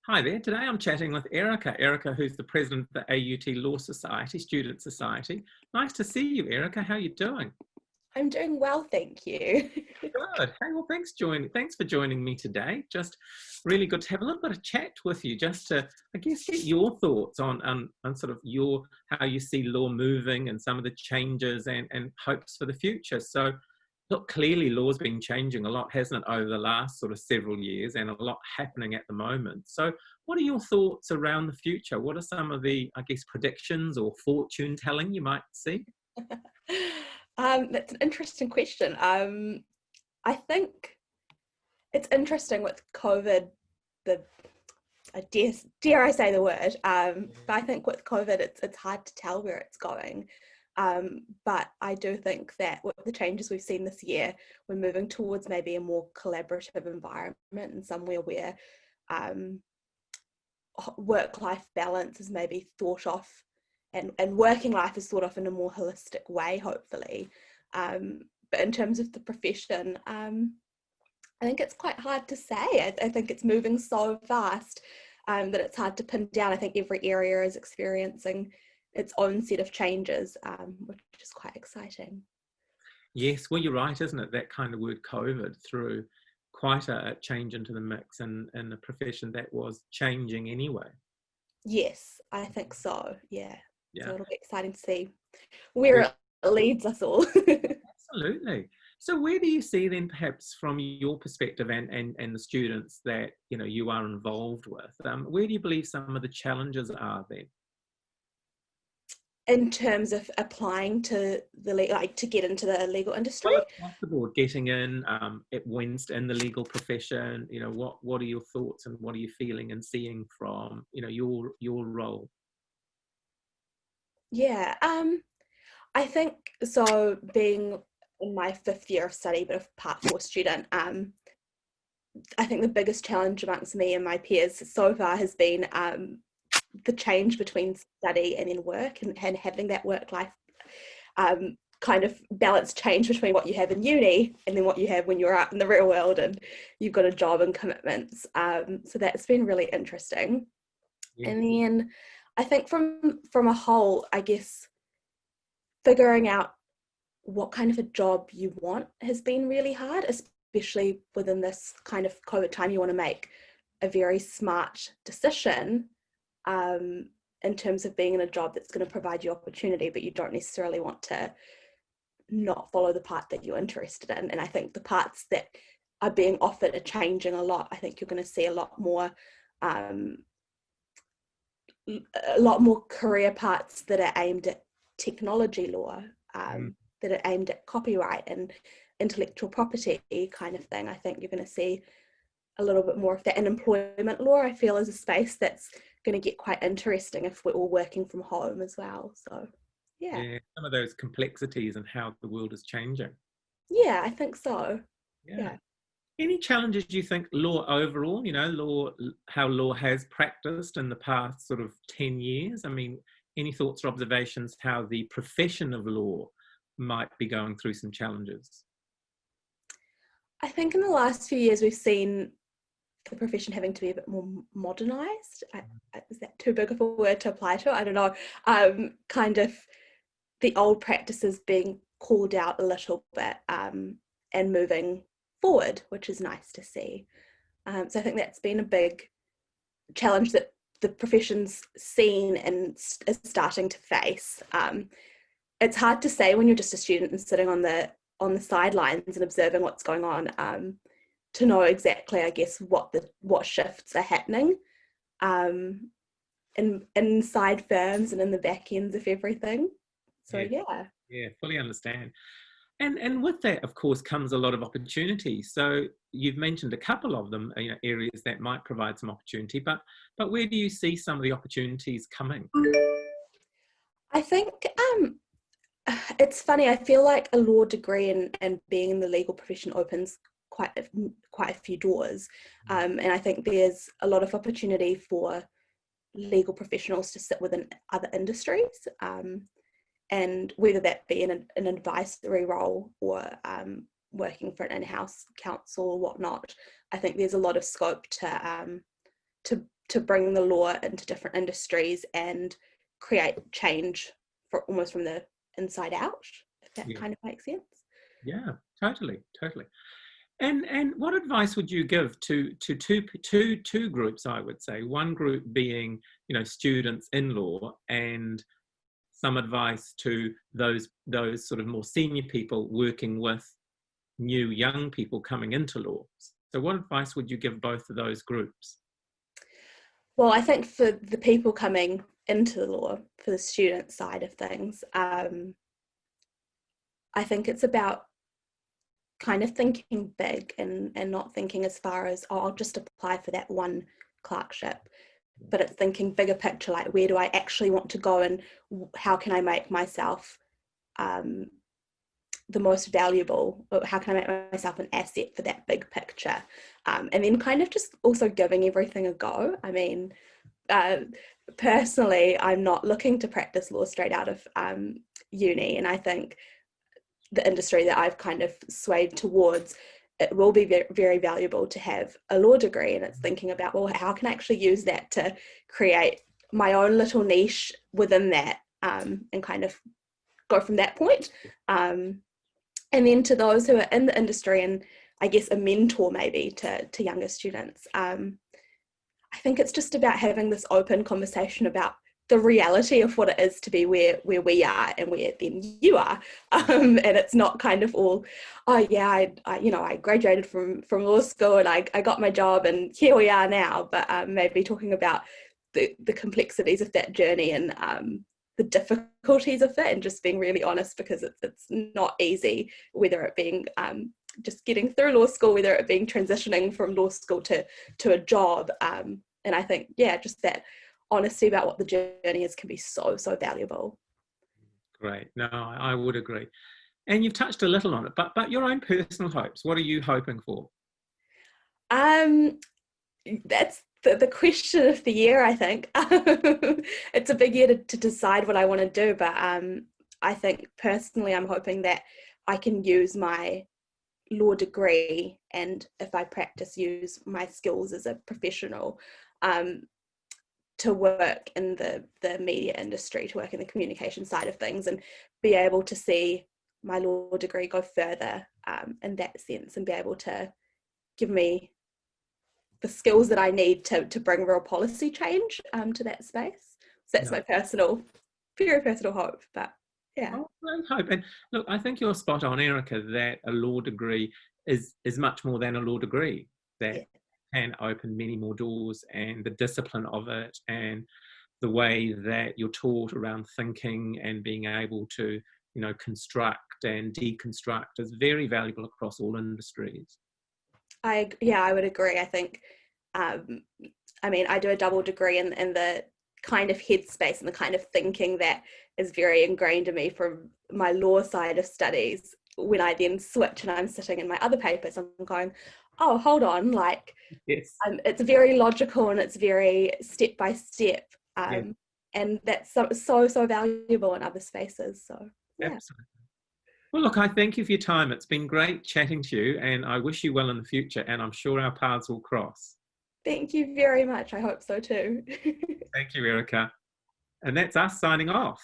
Hi there. Today I'm chatting with Erica. Erica, who's the president of the AUT Law Society, Student Society. Nice to see you, Erica. How are you doing? I'm doing well, thank you. Good. Hey, well, thanks for joining me today. Just really good to have a little bit of chat with you, just to, I guess, get your thoughts on sort of how you see law moving and some of the changes and hopes for the future. So, look, clearly law's been changing a lot, hasn't it, over the last sort of several years, and a lot happening at the moment. So what are your thoughts around the future? What are some of the, I guess, predictions or fortune telling you might see? That's an interesting question. I think it's interesting with COVID, the dare I say the word, but I think with COVID, it's hard to tell where it's going. But I do think that with the changes we've seen this year, we're moving towards maybe a more collaborative environment and somewhere where um, work-life balance is maybe thought of and working life is thought of in a more holistic way, hopefully. But in terms of the profession, I think it's quite hard to say. I think it's moving so fast that it's hard to pin down. I think every area is experiencing its own set of changes, which is quite exciting. Yes, well, you're right, isn't it? That kind of word COVID threw quite a change into the mix and a profession that was changing anyway. Yes, I think so. Yeah. So Yeah. it'll be exciting to see where it leads us all. Absolutely. So where do you see then, perhaps from your perspective and the students that you are involved with, where do you believe some of the challenges are then? In terms of applying to like to get into the legal industry. Well, across the board, getting in at Wednesday in the legal profession, what are your thoughts and what are you feeling and seeing from your role? Yeah, I think so. Being in my fifth year of study, but a Part 4 student, I think the biggest challenge amongst me and my peers so far has been the change between study and then work, and having that work life kind of balance change between what you have in uni and then what you have when you're out in the real world and you've got a job and commitments. So that's been really interesting. Yeah. And then I think from a whole, I guess figuring out what kind of a job you want has been really hard, especially within this kind of COVID time. You want to make a very smart decision in terms of being in a job that's going to provide you opportunity, but you don't necessarily want to not follow the part that you're interested in. And I think the parts that are being offered are changing a lot. I think you're going to see um, a lot more career paths that are aimed at technology law, Mm. that are aimed at copyright and intellectual property kind of thing. I think you're going to see a little bit more of that. And employment law, I feel, is a space that's going to get quite interesting if we're all working from home as well. So, yeah. Yeah, some of those complexities and how the world is changing. Yeah, I think so. Yeah. Yeah. Any challenges you think law overall, how law has practiced in the past sort of 10 years? I mean, any thoughts or observations how the profession of law might be going through some challenges? I think in the last few years, we've seen the profession having to be a bit more modernized. Is that too big of a word to apply to? I don't know. Kind of the old practices being called out a little bit and moving forward, which is nice to see. So I think that's been a big challenge that the profession's seen and is starting to face. It's hard to say when you're just a student and sitting on the sidelines and observing what's going on, to know exactly, I guess, what shifts are happening inside firms and in the back ends of everything. So Yeah, yeah. yeah, fully understand. And with that, of course, comes a lot of opportunity. So you've mentioned a couple of them, areas that might provide some opportunity, but where do you see some of the opportunities coming? I think it's funny. I feel like a law degree and being in the legal profession opens quite a few doors, and I think there's a lot of opportunity for legal professionals to sit within other industries, and whether that be in an advisory role or working for an in-house counsel or whatnot. I think there's a lot of scope to to bring the law into different industries and create change for almost from the inside out, if that Yeah. kind of makes sense. Yeah, totally, totally. And what advice would you give to two groups? I would say one group being, you know, students in law, and some advice to those sort of more senior people working with new young people coming into law. So what advice would you give both of those groups? Well, I think for the people coming into the law, for the student side of things, I think it's about kind of thinking big and not thinking as far as, oh, I'll just apply for that one clerkship, but it's thinking bigger picture, like where do I actually want to go and how can I make myself the most valuable, or how can I make myself an asset for that big picture, and then kind of just also giving everything a go. I mean, personally, I'm not looking to practice law straight out of uni, and I think the industry that I've kind of swayed towards, it will be very, very valuable to have a law degree. And it's thinking about, well, how can I actually use that to create my own little niche within that, and kind of go from that point. And then to those who are in the industry, and I guess a mentor maybe to younger students, I think it's just about having this open conversation about the reality of what it is to be where we are and where then you are, and it's not kind of all, oh yeah, I graduated from law school and I got my job and here we are now, but maybe talking about the complexities of that journey and the difficulties of it, and just being really honest, because it's not easy, whether it being just getting through law school, whether it being transitioning from law school to a job, and I think, yeah, just that honesty about what the journey is can be so valuable. Great. No, I would agree. And you've touched a little on it, but your own personal hopes, what are you hoping for? That's the question of the year, I think. It's a big year to decide what I want to do, but I think personally I'm hoping that I can use my law degree, and if I practice, use my skills as a professional to work in the media industry, to work in the communication side of things, and be able to see my law degree go further in that sense, and be able to give me the skills that I need to bring real policy change to that space. So that's my personal, very personal hope. But yeah. Oh, great hope. And look, I think you're spot on, Erica, that a law degree is much more than a law degree. That can open many more doors, and the discipline of it and the way that you're taught around thinking and being able to, you know, construct and deconstruct is very valuable across all industries. I would agree. I think, I mean, I do a double degree in the kind of headspace and the kind of thinking that is very ingrained in me from my law side of studies. When I then switch and I'm sitting in my other papers, I'm going, oh, hold on, like, Yes. It's very logical and it's very step by step, and that's so valuable in other spaces. So yeah. Absolutely. Well, look, I thank you for your time. It's been great chatting to you, and I wish you well in the future, and I'm sure our paths will cross. Thank you very much. I hope so too. Thank you, Erica. And that's us signing off.